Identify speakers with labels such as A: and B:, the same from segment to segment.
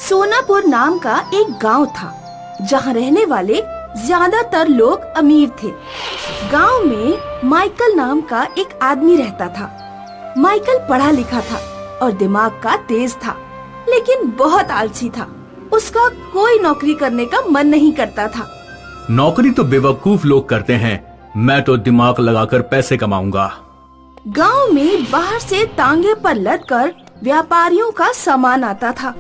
A: सोनापुर नाम का एक गांव था, जहां रहने वाले ज्यादातर लोग अमीर थे। गांव में माइकल नाम का एक आदमी रहता था। माइकल पढ़ा लिखा था और दिमाग का तेज था, लेकिन बहुत आलसी था। उसका कोई नौकरी करने का मन नहीं करता था।
B: नौकरी तो बेवकूफ लोग करते हैं, मैं तो दिमाग लगाकर पैसे कमाऊंगा।
A: गांव में बाहर से तांगे पर लदकर व्यापारियों का सामान आता था।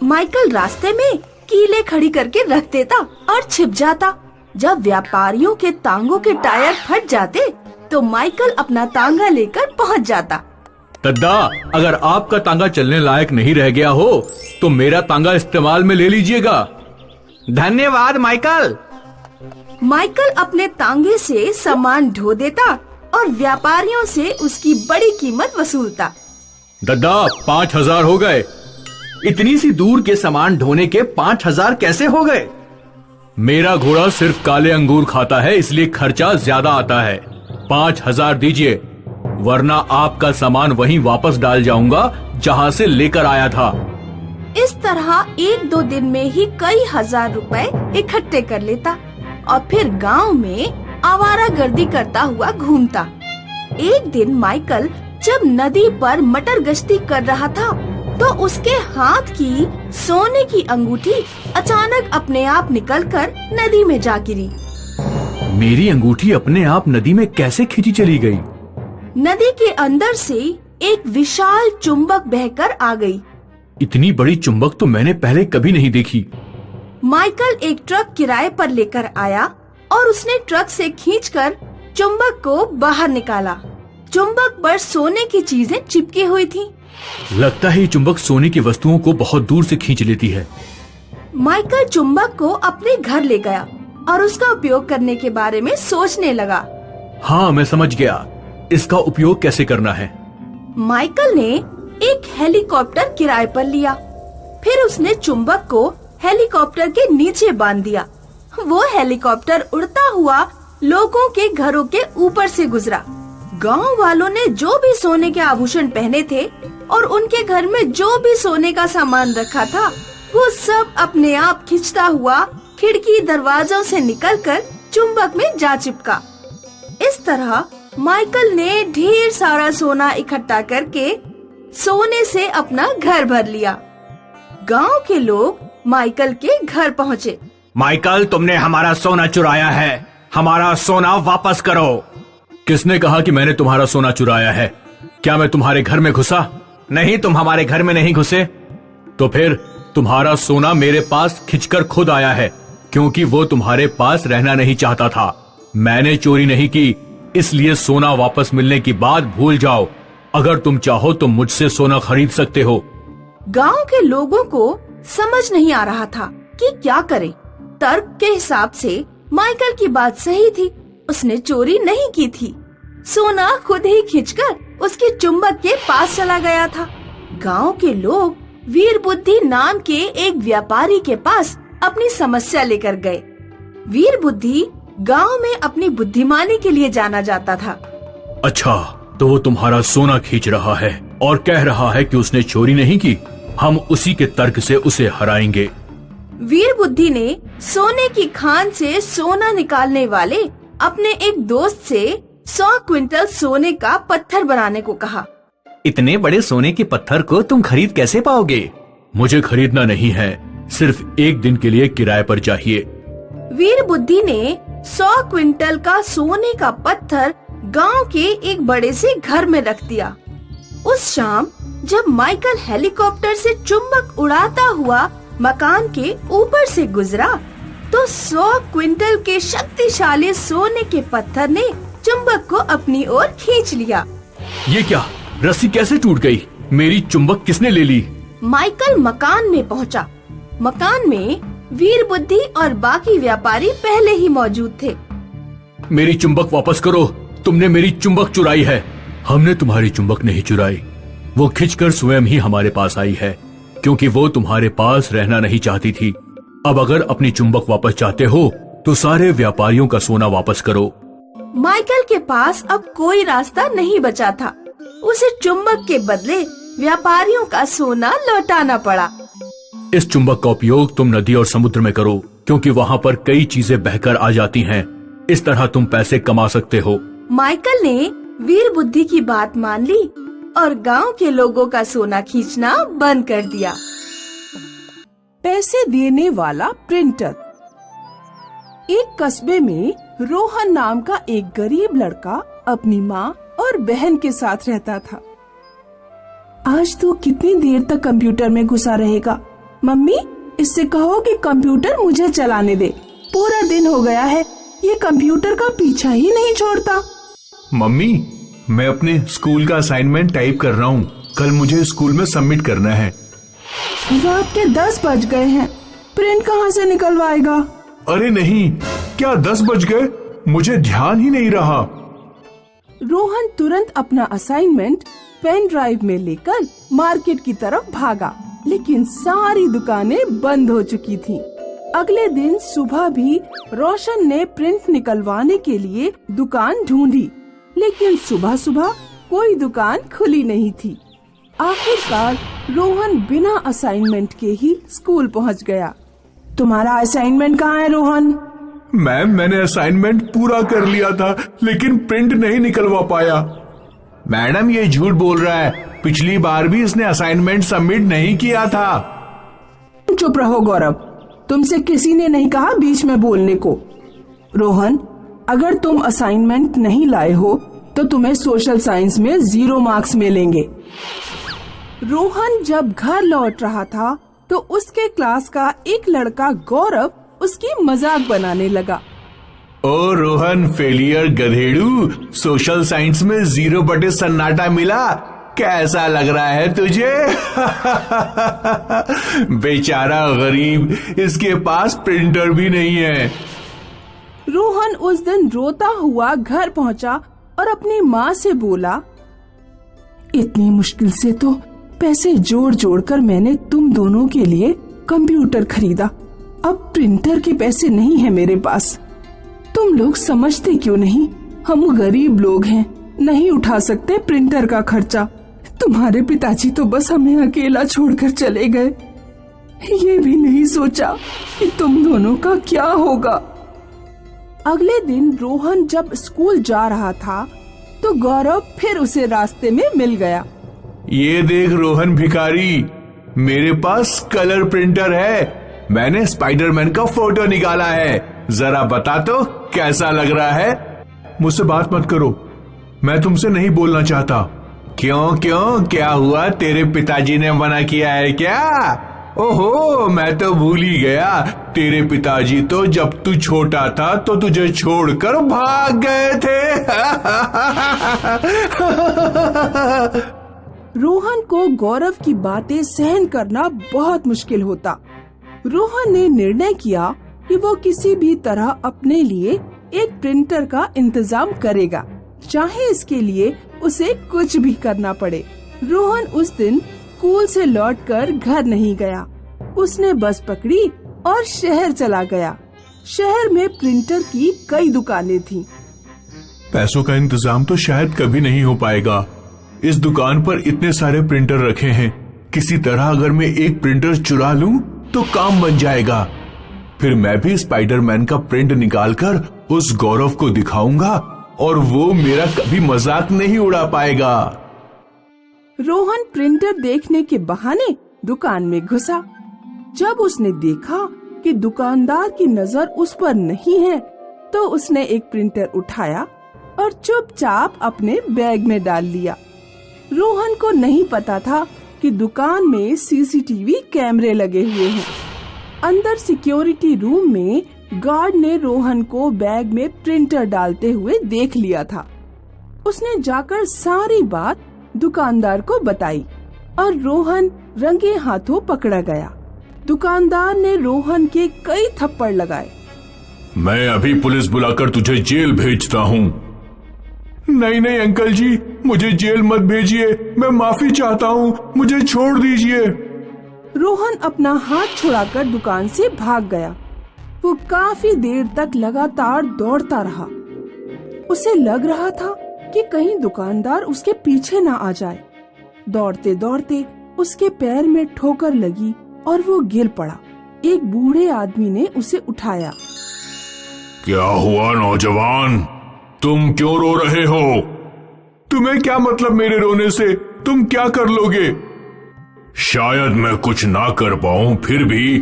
A: माइकल रास्ते में कीले खड़ी करके रख देता और छिप जाता। जब व्यापारियों के तांगों के टायर फट जाते तो माइकल अपना तांगा लेकर पहुंच जाता।
B: दद्दा, अगर आपका तांगा चलने लायक नहीं रह गया हो तो मेरा तांगा इस्तेमाल में ले लीजिएगा।
C: धन्यवाद माइकल।
A: माइकल अपने तांगे से सामान ढो देता और व्यापारियों से उसकी बड़ी कीमत वसूलता।
B: दद्दा, 5,000 हो गए।
C: इतनी सी दूर के सामान ढोने के 5,000 कैसे हो गए?
B: मेरा घोड़ा सिर्फ काले अंगूर खाता है, इसलिए खर्चा ज्यादा आता है। 5,000 दीजिए, वरना आपका सामान वहीं वापस डाल जाऊंगा जहां से लेकर आया था।
A: इस तरह 1-2 दिन में ही कई हजार रुपए इकट्ठे कर लेता और फिर गांव में आवारागर्दी करता हुआ घूमता। एक दिन माइकल जब नदी पर मटर गश्ती कर रहा था तो उसके हाथ की सोने की अंगूठी अचानक अपने आप निकलकर नदी में जा गिरी।
B: मेरी अंगूठी अपने आप नदी में कैसे खींची चली गई?
A: नदी के अंदर से एक विशाल चुंबक बहकर आ गई।
B: इतनी बड़ी चुंबक तो मैंने पहले कभी नहीं देखी।
A: माइकल एक ट्रक किराए पर लेकर आया और उसने ट्रक से खींचकर चुंबक को बाहर निकाला। चुंबक पर सोने की चीजें चिपकी हुई थीं।
B: लगता है ये चुंबक सोने की वस्तुओं को बहुत दूर से खींच लेती है।
A: माइकल चुंबक को अपने घर ले गया और उसका उपयोग करने के बारे में सोचने लगा।
B: हाँ, मैं समझ गया, इसका उपयोग कैसे करना है।
A: माइकल ने एक हेलीकॉप्टर किराए पर लिया। फिर उसने चुंबक को हेलीकॉप्टर के नीचे बांध दिया। वो हेलीकॉप्टर उड़ता हुआ लोगों के घरों के ऊपर से गुजरा। गांव वालों ने जो भी सोने के आभूषण पहने थे और उनके घर में जो भी सोने का सामान रखा था, वो सब अपने आप खिंचता हुआ खिड़की दरवाजों से निकलकर चुंबक में जा चिपका। इस तरह माइकल ने ढेर सारा सोना इकट्ठा करके सोने से अपना घर भर लिया। गांव के लोग माइकल के घर पहुँचे।
C: माइकल, तुमने हमारा सोना चुराया है, हमारा सोना वापस करो।
B: किसने कहा कि मैंने तुम्हारा सोना चुराया है? क्या मैं तुम्हारे घर में घुसा?
C: नहीं, तुम हमारे घर में नहीं घुसे।
B: तो फिर तुम्हारा सोना मेरे पास खिंचकर खुद आया है, क्योंकि वो तुम्हारे पास रहना नहीं चाहता था। मैंने चोरी नहीं की, इसलिए सोना वापस मिलने की बात भूल जाओ। अगर तुम चाहो तो मुझसे सोना खरीद सकते हो।
A: गांव के लोगों को समझ नहीं आ रहा था कि क्या करें। तर्क के हिसाब से माइकल की बात सही थी, उसने चोरी नहीं की थी। सोना खुद ही खींचकर उसके चुंबक के पास चला गया था। गांव के लोग वीर बुद्धि नाम के एक व्यापारी के पास अपनी समस्या लेकर गए। वीर बुद्धि गांव में अपनी बुद्धिमानी के लिए जाना जाता था।
B: अच्छा, तो वो तुम्हारा सोना खींच रहा है और कह रहा है कि उसने चोरी नहीं की। हम उसी के तर्क से उसे हराएंगे।
A: वीर बुद्धि ने सोने की खान से सोना निकालने वाले अपने एक दोस्त से 100 क्विंटल सोने का पत्थर बनाने को कहा।
C: इतने बड़े सोने के पत्थर को तुम खरीद कैसे पाओगे?
B: मुझे खरीदना नहीं है, सिर्फ एक दिन के लिए किराए पर चाहिए।
A: वीर बुद्धि ने 100 क्विंटल का सोने का पत्थर गांव के एक बड़े से घर में रख दिया। उस शाम जब माइकल हेलीकॉप्टर से चुंबक उड़ाता हुआ मकान के ऊपर से गुजरा तो 100 क्विंटल के शक्तिशाली सोने के पत्थर ने चुंबक को अपनी ओर खींच लिया।
B: ये क्या? रस्सी कैसे टूट गई? मेरी चुंबक किसने ले ली?
A: माइकल मकान में पहुंचा। मकान में वीर बुद्धि और बाकी व्यापारी पहले ही मौजूद थे।
B: मेरी चुंबक वापस करो, तुमने मेरी चुंबक चुराई है। हमने तुम्हारी चुंबक नहीं चुराई, वो खिंचकर स्वयं ही हमारे पास आई है, क्योंकि वो तुम्हारे पास रहना नहीं चाहती थी। अब अगर अपनी चुंबक वापस चाहते हो तो सारे व्यापारियों का सोना वापस करो।
A: माइकल के पास अब कोई रास्ता नहीं बचा था। उसे चुंबक के बदले व्यापारियों का सोना लौटाना पड़ा।
B: इस चुंबक का उपयोग तुम नदी और समुद्र में करो, क्योंकि वहाँ पर कई चीजें बहकर आ जाती हैं। इस तरह तुम पैसे कमा सकते हो।
A: माइकल ने वीर बुद्धि की बात मान ली और गांव के लोगों का सोना खींचना बंद कर दिया।
D: पैसे देने वाला प्रिंटर। एक कस्बे में रोहन नाम का एक गरीब लड़का अपनी माँ और बहन के साथ रहता था। आज तो कितनी देर तक कंप्यूटर में घुसा रहेगा? मम्मी, इससे कहो कि कंप्यूटर मुझे चलाने दे। पूरा दिन हो गया है, ये कंप्यूटर का पीछा ही नहीं छोड़ता।
E: मम्मी, मैं अपने स्कूल का असाइनमेंट टाइप कर रहा हूँ। कल मुझे स्कूल में सबमिट करना है।
D: रात के 10 बज गए हैं, प्रिंट कहाँ से निकलवाएगा?
E: अरे नहीं, क्या 10 बज गए? मुझे ध्यान ही नहीं रहा।
D: रोहन तुरंत अपना असाइनमेंट पेन ड्राइव में लेकर मार्केट की तरफ भागा, लेकिन सारी दुकानें बंद हो चुकी थीं। अगले दिन सुबह भी रोशन ने प्रिंट निकलवाने के लिए दुकान ढूंढी, लेकिन सुबह सुबह कोई दुकान खुली नहीं थी। आखिरकार रोहन बिना असाइनमेंट के ही स्कूल पहुंच गया। तुम्हारा असाइनमेंट कहाँ है रोहन?
E: मैम, मैंने असाइनमेंट पूरा कर लिया था, लेकिन प्रिंट नहीं निकलवा पाया। मैडम, ये झूठ बोल रहा है। पिछली बार भी इसने असाइनमेंट सबमिट नहीं किया था।
D: चुप रहो गौरव, तुमसे किसी ने नहीं कहा बीच में बोलने को। रोहन, अगर तुम असाइनमेंट नहीं लाए हो तो तुम्हें सोशल साइंस में 0 मार्क्स मिलेंगे। रोहन जब घर लौट रहा था तो उसके क्लास का एक लड़का गौरव उसकी मजाक बनाने लगा।
E: ओ रोहन, फेलियर गधेड़ू, सोशल साइंस में 0 बटे सन्नाटा मिला। कैसा लग रहा है तुझे? बेचारा गरीब, इसके पास प्रिंटर भी नहीं है।
D: रोहन उस दिन रोता हुआ घर पहुंचा और अपनी माँ से बोला, इतनी मुश्किल से तो पैसे जोड़ जोड़ कर मैंने तुम दोनों के लिए कंप्यूटर खरीदा। अब प्रिंटर के पैसे नहीं है मेरे पास। तुम लोग समझते क्यों नहीं? हम गरीब लोग हैं, नहीं उठा सकते प्रिंटर का खर्चा। तुम्हारे पिताजी तो बस हमें अकेला छोड़कर चले गए। ये भी नहीं सोचा कि तुम दोनों का क्या होगा। अगले दिन रोहन जब स्कूल जा रहा था तो गौरव फिर उसे रास्ते में मिल गया।
E: ये देख रोहन भिखारी, मेरे पास कलर प्रिंटर है। मैंने स्पाइडरमैन का फोटो निकाला है। जरा बता तो कैसा लग रहा है? मुझसे बात मत करो, मैं तुमसे नहीं बोलना चाहता। क्यों क्यों, क्या हुआ? तेरे पिताजी ने मना किया है क्या? ओहो, मैं तो भूल ही गया। तेरे पिताजी तो जब तू छोटा था तो तुझे छोड़कर भाग गए थे।
D: रोहन को गौरव की बातें सहन करना बहुत मुश्किल होता। रोहन ने निर्णय किया कि वो किसी भी तरह अपने लिए एक प्रिंटर का इंतजाम करेगा, चाहे इसके लिए उसे कुछ भी करना पड़े। रोहन उस दिन स्कूल से लौटकर घर नहीं गया। उसने बस पकड़ी और शहर चला गया। शहर में प्रिंटर की कई दुकानें थीं।
E: पैसों का इंतजाम तो शायद कभी नहीं हो पाएगा। इस दुकान पर इतने सारे प्रिंटर रखे हैं, किसी तरह अगर मैं एक प्रिंटर चुरा लूं तो काम बन जाएगा। फिर मैं भी स्पाइडरमैन का प्रिंट निकालकर उस गौरव को दिखाऊंगा और वो मेरा कभी मजाक नहीं उड़ा पाएगा।
D: रोहन प्रिंटर देखने के बहाने दुकान में घुसा। जब उसने देखा कि दुकानदार की नजर उस पर नहीं है, तो उसने एक प्रिंटर उठाया और चुपचाप अपने बैग में डाल लिया। रोहन को नहीं पता था कि दुकान में सीसीटीवी कैमरे लगे हुए हैं। अंदर सिक्योरिटी रूम में गार्ड ने रोहन को बैग में प्रिंटर डालते हुए देख लिया था। उसने जाकर सारी बात दुकानदार को बताई और रोहन रंगे हाथों पकड़ा गया। दुकानदार ने रोहन के कई थप्पड़ लगाए।
E: मैं अभी पुलिस बुलाकर तुझे जेल भेजता हूँ। नहीं नहीं अंकल जी, मुझे जेल मत भेजिए, मैं माफी चाहता हूँ, मुझे छोड़ दीजिए।
D: रोहन अपना हाथ छुड़ाकर दुकान से भाग गया। वो काफी देर तक लगातार दौड़ता रहा। उसे लग रहा था कि कहीं दुकानदार उसके पीछे ना आ जाए। दौड़ते दौड़ते उसके पैर में ठोकर लगी और वो गिर पड़ा। एक बूढ़े आदमी ने उसे उठाया।
E: क्या हुआ नौजवान, तुम क्यों रो रहे हो? तुम्हें क्या मतलब मेरे रोने से? तुम क्या कर लोगे? शायद मैं कुछ ना कर पाऊं, फिर भी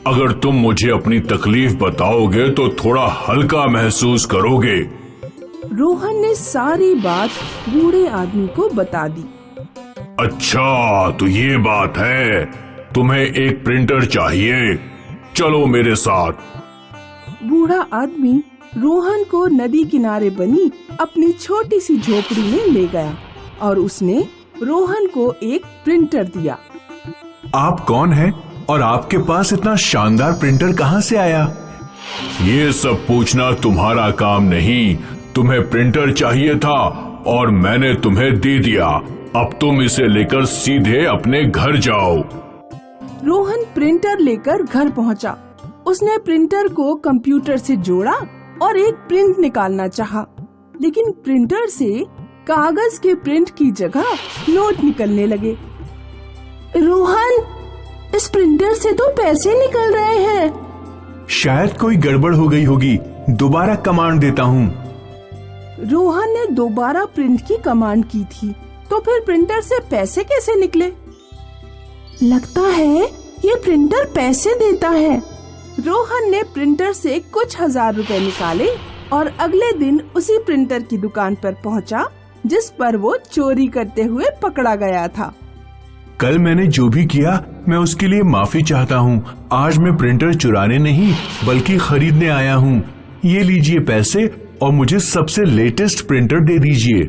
E: अगर तुम मुझे अपनी तकलीफ बताओगे तो थोड़ा हल्का महसूस करोगे।
D: रोहन ने सारी बात बूढ़े आदमी को बता दी।
E: अच्छा, तो ये बात है, तुम्हें एक प्रिंटर चाहिए, चलो मेरे साथ।
D: बूढ़ा आदमी रोहन को नदी किनारे बनी अपनी छोटी सी झोपड़ी में ले गया और उसने रोहन को एक प्रिंटर दिया।
E: आप कौन हैं और आपके पास इतना शानदार प्रिंटर कहां से आया? ये सब पूछना तुम्हारा काम नहीं। तुम्हें प्रिंटर चाहिए था और मैंने तुम्हें दे दिया। अब तुम इसे लेकर सीधे अपने घर जाओ।
D: रोहन प्रिंटर लेकर घर पहुंचा। उसने प्रिंटर को कंप्यूटर से जोड़ा और एक प्रिंट निकालना चाहा, लेकिन प्रिंटर से कागज के प्रिंट की जगह नोट निकलने लगे। रोहन, इस प्रिंटर से तो पैसे निकल रहे हैं।
E: शायद कोई गड़बड़ हो गई होगी, दोबारा कमांड देता हूँ।
D: रोहन ने दोबारा प्रिंट की कमांड की थी, तो फिर प्रिंटर से पैसे कैसे निकले? लगता है ये प्रिंटर पैसे देता है। रोहन ने प्रिंटर से कुछ 1000 रुपए निकाले और अगले दिन उसी प्रिंटर की दुकान पर पहुंचा जिस पर वो चोरी करते हुए पकड़ा गया था।
E: कल मैंने जो भी किया मैं उसके लिए माफी चाहता हूँ। आज मैं प्रिंटर चुराने नहीं बल्कि खरीदने आया हूँ। ये लीजिए पैसे और मुझे सबसे लेटेस्ट प्रिंटर दे दीजिए।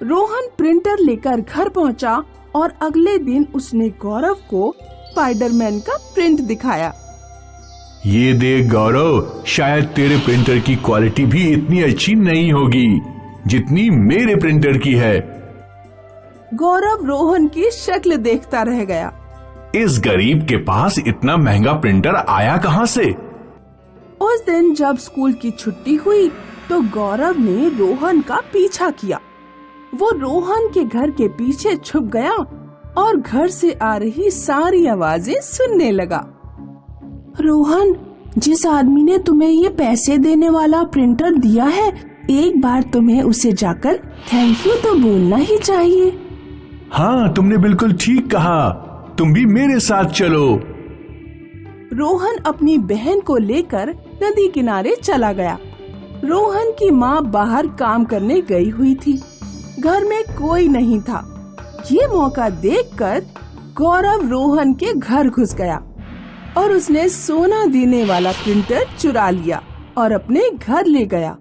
D: रोहन प्रिंटर लेकर घर पहुंचा और अगले दिन उसने गौरव को स्पाइडरमैन का प्रिंट दिखाया।
E: ये देख गौरव, शायद तेरे प्रिंटर की क्वालिटी भी इतनी अच्छी नहीं होगी जितनी मेरे प्रिंटर की है।
D: गौरव रोहन की शक्ल देखता रह गया।
E: इस गरीब के पास इतना महंगा प्रिंटर आया कहां से?
D: उस दिन जब स्कूल की छुट्टी हुई तो गौरव ने रोहन का पीछा किया। वो रोहन के घर के पीछे छुप गया और घर से आ रही सारी आवाजें सुनने लगा। रोहन, जिस आदमी ने तुम्हें ये पैसे देने वाला प्रिंटर दिया है, एक बार तुम्हें उसे जाकर थैंक यू तो बोलना ही चाहिए।
E: हाँ, तुमने बिल्कुल ठीक कहा। तुम भी मेरे साथ चलो।
D: रोहन अपनी बहन को लेकर नदी किनारे चला गया। रोहन की माँ बाहर काम करने गई हुई थी। घर में कोई नहीं था। ये मौका देखकर गौरव रोहन के घर घुस गया और उसने सोना देने वाला प्रिंटर चुरा लिया और अपने घर ले गया।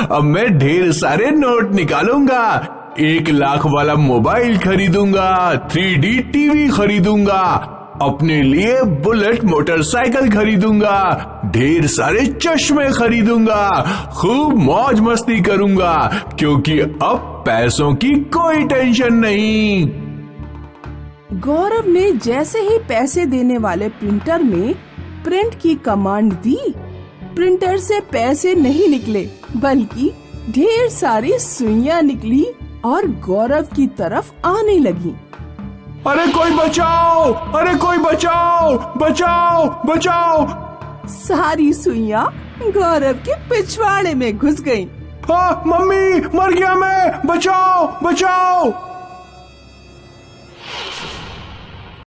E: अब मैं ढेर सारे नोट निकालूंगा, 1 लाख वाला मोबाइल खरीदूंगा, 3D टीवी खरीदूंगा, अपने लिए बुलेट मोटरसाइकिल खरीदूंगा, ढेर सारे चश्मे खरीदूंगा, खूब मौज मस्ती करूंगा क्योंकि अब पैसों की कोई टेंशन नहीं।
D: गौरव ने जैसे ही पैसे देने वाले प्रिंटर में प्रिंट की कमांड दी, प्रिंटर से पैसे नहीं निकले बल्कि ढेर सारी सुइयां निकली और गौरव की तरफ आने लगी।
E: अरे कोई बचाओ! अरे कोई बचाओ! बचाओ! बचाओ!
D: सारी सुइयां गौरव के पिछवाड़े में घुस गईं।
E: हाँ, मम्मी, मर गया मैं! बचाओ! बचाओ!